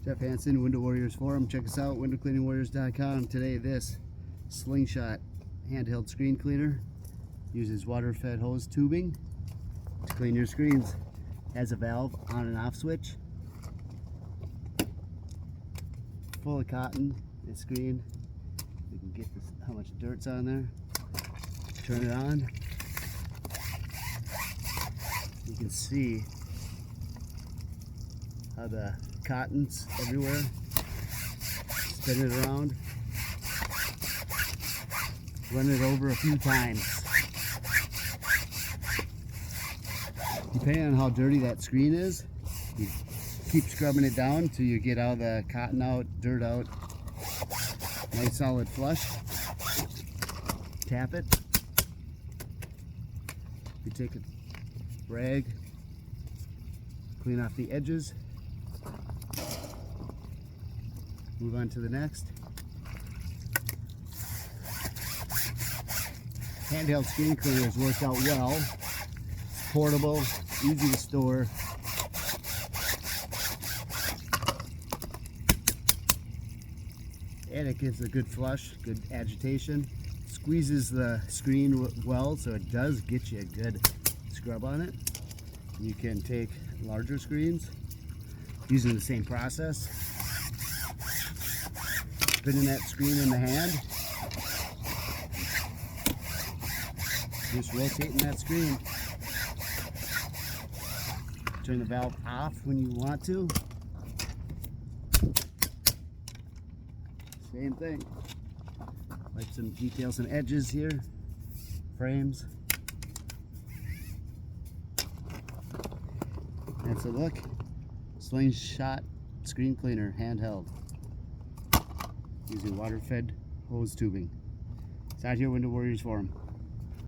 Jeff Hansen, Window Warriors Forum. Check us out, windowcleaningwarriors.com. Today, this Slingshot handheld screen cleaner uses water-fed hose tubing to clean your screens. Has a valve on and off switch. Full of cotton, this screen. You can get this, how much dirt's on there. Turn it on. You can see how the cotton's everywhere. Spin it around. Run it over a few times. Depending on how dirty that screen is, you keep scrubbing it down until you get all the cotton out, dirt out. Nice solid flush. Tap it. You take a rag, clean off the edges. Move on to the next. Handheld screen cleaner has worked out well. It's portable, easy to store. And it gives a good flush, good agitation. Squeezes the screen well, so it does get you a good scrub on it. You can take larger screens using the same process. Spinning that screen in the hand. Just rotating that screen. Turn the valve off when you want to. Same thing. Like some details and edges here. Frames. That's a look. Slingshot screen cleaner, handheld. Using water-fed hose tubing. It's out here, Window Warriors Forum.